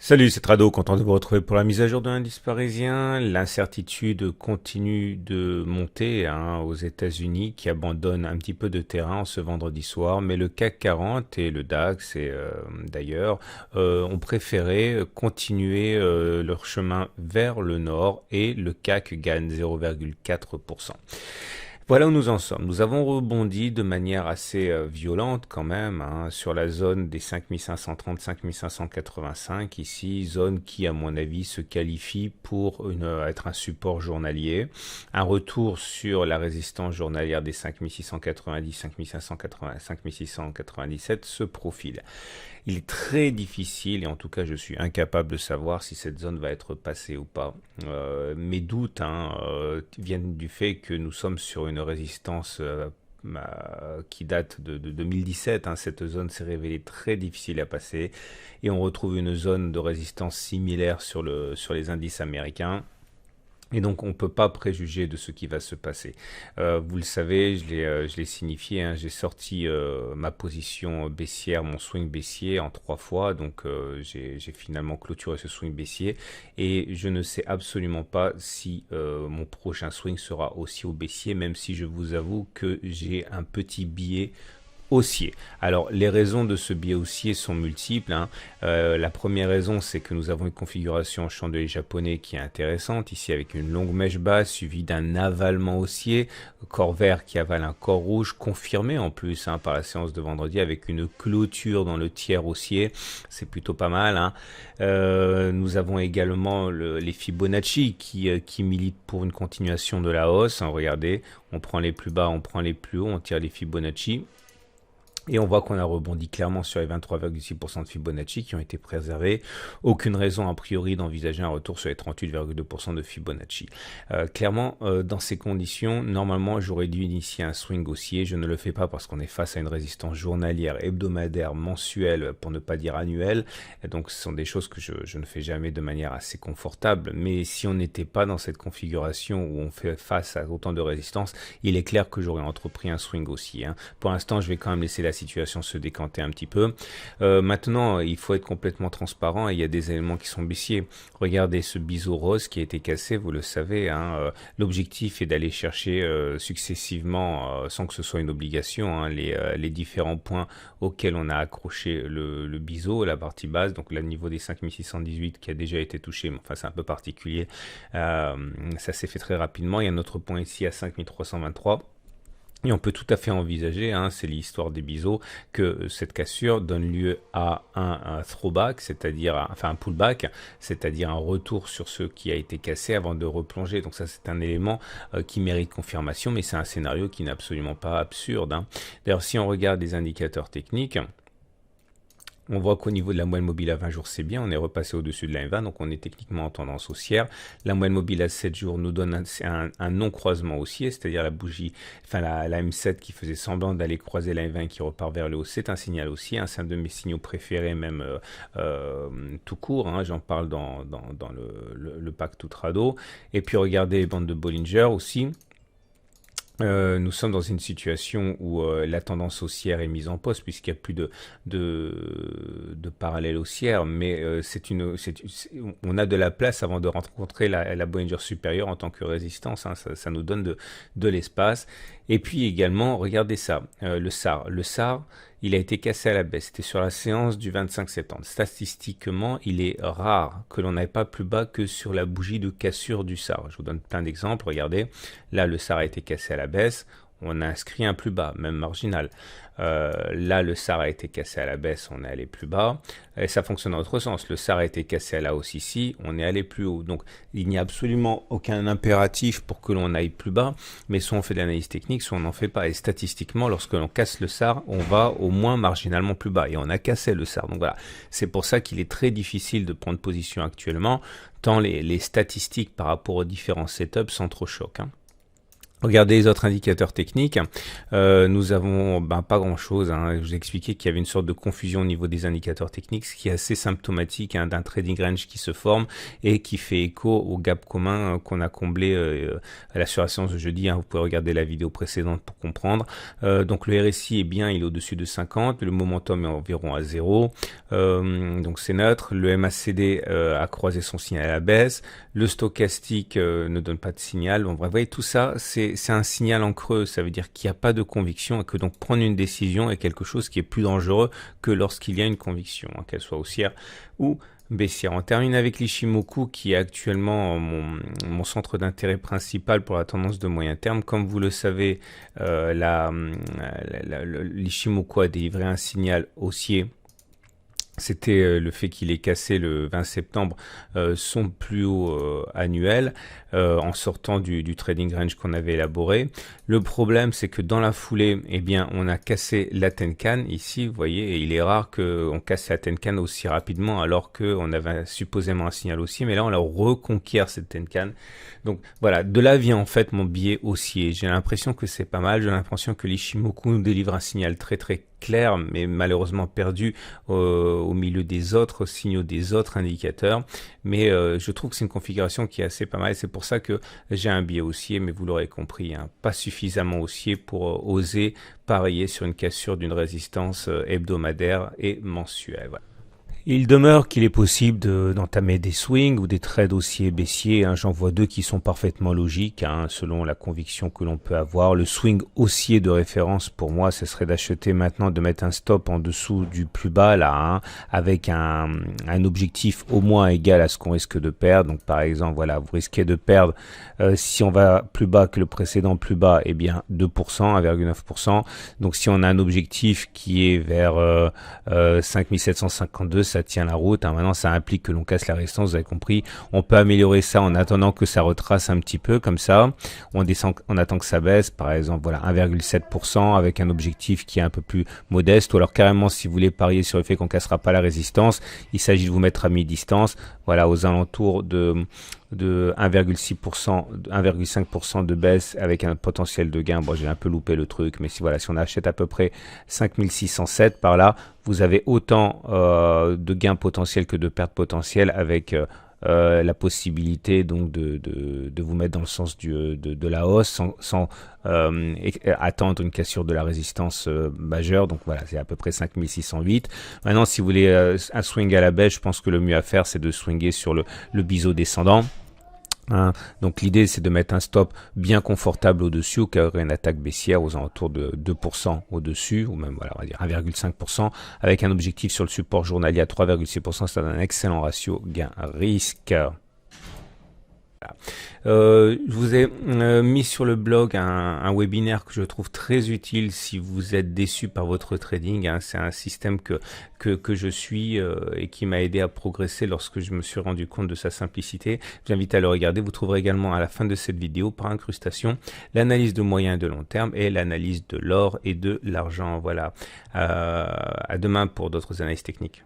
Salut, c'est Trado, content de vous retrouver pour la mise à jour de l'indice parisien. L'incertitude continue de monter aux États-Unis qui abandonne un petit peu de terrain en ce vendredi soir, mais le CAC 40 et le DAX d'ailleurs ont préféré continuer leur chemin vers le nord et le CAC gagne 0,4%. Voilà où nous en sommes. Nous avons rebondi de manière assez violente quand même sur la zone des 5530-5585. Ici, zone qui, à mon avis, se qualifie pour être un support journalier. Un retour sur la résistance journalière des 5690, 5580, 5697 se profile. Il est très difficile, et en tout cas je suis incapable de savoir si cette zone va être passée ou pas. Mes doutes viennent du fait que nous sommes sur une résistance qui date de 2017. Cette zone s'est révélée très difficile à passer et on retrouve une zone de résistance similaire sur les indices américains. Et donc on ne peut pas préjuger de ce qui va se passer. Vous le savez, je l'ai signifié, j'ai sorti ma position baissière, mon swing baissier en 3 fois, donc j'ai finalement clôturé ce swing baissier et je ne sais absolument pas si mon prochain swing sera aussi au baissier, même si je vous avoue que j'ai un petit biais haussier. Alors les raisons de ce biais haussier sont multiples. La première raison, c'est que nous avons une configuration en chandelier japonais qui est intéressante, ici avec une longue mèche basse suivie d'un avalement haussier, corps vert qui avale un corps rouge, confirmé en plus par la séance de vendredi avec une clôture dans le tiers haussier. C'est plutôt pas mal. Nous avons également les Fibonacci qui militent pour une continuation de la hausse. Regardez, on prend les plus bas, on prend les plus hauts, on tire les Fibonacci. Et on voit qu'on a rebondi clairement sur les 23,6% de Fibonacci qui ont été préservés. Aucune raison a priori d'envisager un retour sur les 38,2% de Fibonacci. Clairement, dans ces conditions, normalement, j'aurais dû initier un swing haussier. Je ne le fais pas parce qu'on est face à une résistance journalière, hebdomadaire, mensuelle, pour ne pas dire annuelle. Et donc, ce sont des choses que je ne fais jamais de manière assez confortable. Mais si on n'était pas dans cette configuration où on fait face à autant de résistance, il est clair que j'aurais entrepris un swing haussier. Pour l'instant, je vais quand même laisser la situation se décanter un petit peu. Maintenant, il faut être complètement transparent et il y a des éléments qui sont baissiers. Regardez ce biseau rose qui a été cassé, vous le savez. L'objectif est d'aller chercher successivement, sans que ce soit une obligation, les différents points auxquels on a accroché le biseau, la partie basse, donc le niveau des 5618 qui a déjà été touché, mais enfin c'est un peu particulier. Ça s'est fait très rapidement. Il y a un autre point ici à 5323. Et on peut tout à fait envisager, c'est l'histoire des biseaux, que cette cassure donne lieu à un throwback, c'est-à-dire un pullback, c'est-à-dire un retour sur ce qui a été cassé avant de replonger. Donc ça, c'est un élément qui mérite confirmation, mais c'est un scénario qui n'est absolument pas absurde. D'ailleurs, si on regarde les indicateurs techniques, on voit qu'au niveau de la moyenne mobile à 20 jours, c'est bien. On est repassé au-dessus de la M20, donc on est techniquement en tendance haussière. La moyenne mobile à 7 jours nous donne un non-croisement haussier, c'est-à-dire la bougie, la M7 qui faisait semblant d'aller croiser la M20 qui repart vers le haut. C'est un signal haussier, c'est un de mes signaux préférés même tout court. J'en parle dans le pack tout trado. Et puis regardez les bandes de Bollinger aussi. Nous sommes dans une situation où la tendance haussière est mise en pause puisqu'il n'y a plus de parallèle haussière, mais on a de la place avant de rencontrer la Bollinger supérieure en tant que résistance. Ça nous donne de l'espace. Et puis également, regardez ça, le SAR. Le SAR, il a été cassé à la baisse. C'était sur la séance du 25 septembre. Statistiquement, il est rare que l'on n'aille pas plus bas que sur la bougie de cassure du SAR. Je vous donne plein d'exemples. Regardez, là, le SAR a été cassé à la baisse. On a inscrit un plus bas, même marginal. Là, le SAR a été cassé à la baisse, on est allé plus bas. Et ça fonctionne dans l'autre sens. Le SAR a été cassé à la hausse ici, on est allé plus haut. Donc, il n'y a absolument aucun impératif pour que l'on aille plus bas. Mais soit on fait de l'analyse technique, soit on n'en fait pas. Et statistiquement, lorsque l'on casse le SAR, on va au moins marginalement plus bas. Et on a cassé le SAR. Donc voilà, c'est pour ça qu'il est très difficile de prendre position actuellement, tant les statistiques par rapport aux différents setups s'entrechoquent. Regardez les autres indicateurs techniques. Nous avons pas grand-chose. Je vous ai expliqué qu'il y avait une sorte de confusion au niveau des indicateurs techniques, ce qui est assez symptomatique d'un trading range qui se forme et qui fait écho au gap commun qu'on a comblé à la surséance de jeudi. Vous pouvez regarder la vidéo précédente pour comprendre. Donc le RSI est bien, il est au-dessus de 50. Le momentum est environ à 0. Donc c'est neutre. Le MACD a croisé son signal à la baisse. Le stochastique ne donne pas de signal. Bon, vous voyez, tout ça, c'est un signal en creux. Ça veut dire qu'il n'y a pas de conviction et que donc prendre une décision est quelque chose qui est plus dangereux que lorsqu'il y a une conviction, qu'elle soit haussière ou baissière. On termine avec l'Ichimoku qui est actuellement mon centre d'intérêt principal pour la tendance de moyen terme. Comme vous le savez, l'Ichimoku a délivré un signal haussier. C'était le fait qu'il ait cassé le 20 septembre son plus haut annuel en sortant du trading range qu'on avait élaboré. Le problème, c'est que dans la foulée, eh bien, on a cassé la Tenkan ici, vous voyez, et il est rare qu'on casse la Tenkan aussi rapidement alors qu'on avait supposément un signal haussier, mais là, on la reconquiert cette Tenkan. Donc voilà, de là vient en fait mon biais haussier. J'ai l'impression que c'est pas mal, j'ai l'impression que l'Ichimoku nous délivre un signal très clair, mais malheureusement perdu au milieu des autres signaux, des autres indicateurs. Mais je trouve que c'est une configuration qui est assez pas mal. C'est pour ça que j'ai un biais haussier, mais vous l'aurez compris, pas suffisamment haussier pour oser parier sur une cassure d'une résistance hebdomadaire et mensuelle. Voilà. Il demeure qu'il est possible d'entamer des swings ou des trades haussiers baissiers. J'en vois deux qui sont parfaitement logiques, selon la conviction que l'on peut avoir. Le swing haussier de référence pour moi, ce serait d'acheter maintenant, de mettre un stop en dessous du plus bas là, avec un objectif au moins égal à ce qu'on risque de perdre. Donc par exemple, voilà, vous risquez de perdre si on va plus bas que le précédent plus bas, eh bien 2%, 1,9%. Donc si on a un objectif qui est vers 5752, ça tient la route. Maintenant, ça implique que l'on casse la résistance, vous avez compris. On peut améliorer ça en attendant que ça retrace un petit peu, comme ça. On descend, on attend que ça baisse, par exemple, voilà, 1,7% avec un objectif qui est un peu plus modeste. Ou alors carrément, si vous voulez parier sur le fait qu'on cassera pas la résistance, il s'agit de vous mettre à mi-distance, voilà, aux alentours de 1,6%, 1,5% de baisse avec un potentiel de gain. Bon, j'ai un peu loupé le truc, mais si voilà, si on achète à peu près 5607 par là, vous avez autant de gains potentiels que de pertes potentielles avec la possibilité donc de vous mettre dans le sens de la hausse sans attendre une cassure de la résistance majeure. Donc voilà, c'est à peu près 5608. Maintenant, si vous voulez un swing à la baisse, je pense que le mieux à faire, c'est de swinger sur le biseau descendant. Donc l'idée, c'est de mettre un stop bien confortable au-dessus au cas où il y aurait une attaque baissière aux alentours de 2% au-dessus, ou même voilà, on va dire 1,5%, avec un objectif sur le support journalier à 3,6%. C'est un excellent ratio gain-risque. Je vous ai mis sur le blog un webinaire que je trouve très utile si vous êtes déçu par votre trading. C'est un système que je suis et qui m'a aidé à progresser lorsque je me suis rendu compte de sa simplicité. Je vous invite à le regarder. Vous trouverez également à la fin de cette vidéo, par incrustation, l'analyse de moyen et de long terme et l'analyse de l'or et de l'argent. Voilà. À demain pour d'autres analyses techniques.